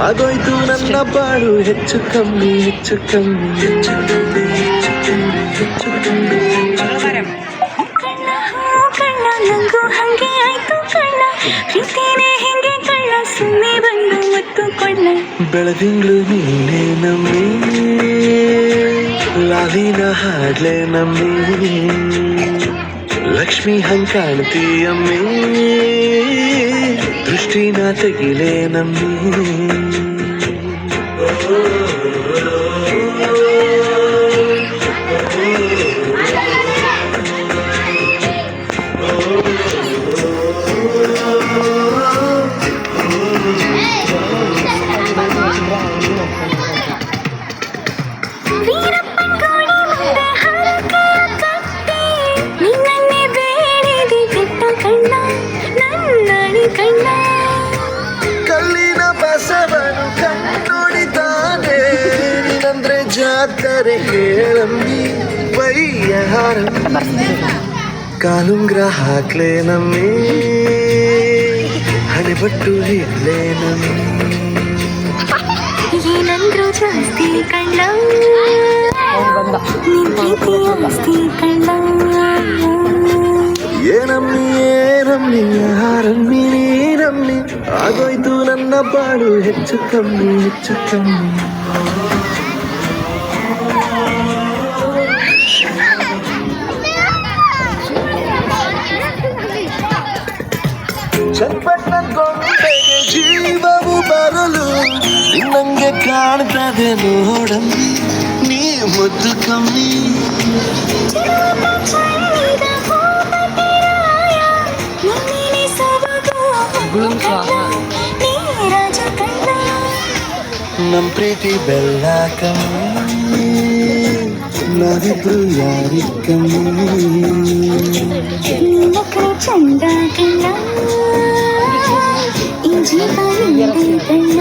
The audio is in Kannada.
ಆಗೋಯ್ತು ನನ್ನ ಬಾಳು ಹೆಚ್ಚು ಕಮ್ಮಿ ಹೆಚ್ಚು ಕಮ್ಮಿ ಹೆಚ್ಚು ಕಮ್ಮಿ ಹೆಚ್ಚು ಕಮ್ಮಿ ಹೆಚ್ಚು ಕಮ್ಮಿ ಕಣ್ಣ ನಂಗೂ ಹಂಗೆ ಆಯ್ತು ಕಣ್ಣ ಪ್ರೀತಿನೇ ಹೆಂಗೆ ಕಣ್ಣ ಸುಮ್ಮನೆ ಬಂದು ಮತ್ತು ಕೊಳ್ಳ ಬೆಳದಿಂಗ್ಳು ನೀನೇ ನಮ್ಮಿ ಲಾಲಿನ ಹಾಡ್ಲೆ ನಮ್ಮಿ ಲಕ್ಷ್ಮಿ ಹಂಗ್ ಕಾಣ್ತೀಯಮ್ಮಿ ದೃಷ್ಟಿನ ತೆಗಿಲೆ ನಮ್ಮಿ ಕಲ್ಲಿನ ಬಸವನು ಕಣ್ಣೊಡಿತಾನೆ ನೀನಂದ್ರೆ ಜಾತ್ರೆ ಹೇಳಮ್ಮಿ ಬಯ್ಯಾರಮ್ಮಿ ಕಾಲುಂಗ್ರ ಹಾಕ್ಲೆ ನಮ್ಮಿ ಹಣೆಬಟ್ಟು ಹಿಡ್ಲೆ ನಮ್ಮಿ ಏನಂದ್ರು ಜಾಸ್ತಿ ಕಳ್ಳ ನಿನ್ ಪ್ರೀತಿ ಆಸ್ತಿ ಕಳ್ಳ ಏನಮ್ಮಿ ಏನಮ್ಮಿ ಯಾರಮ್ಮಿ ನೀನಮ್ಮಿ ಆಗೋಯ್ತು ನನ್ನ ಬಾಳು ಹೆಚ್ಚು ಕಮ್ಮಿ ಹೆಚ್ಚು ಕಮ್ಮಿ ಚಟ್ಪಟ್ಟ ಗೊಂಬೆಗೆ ಜೀವವು ಬರಲು ನಿನ್ನಂಗೆ ಕಾಣ್ತದೆ ನೋಡಮ್ಮಿ ನೀ ಮುದ್ದು ಕಮ್ಮಿ ನಮ್ ಪ್ರೀತಿ ಬೆಲ್ಲ ಕಮ್ಮಿ ನಾವಿಬ್ರು ಯಾರಿ ಕಮ್ಮಿ ಚಂದ ಕಣ್ಣ ಈ ಜೀವ ಕಣ್ಣ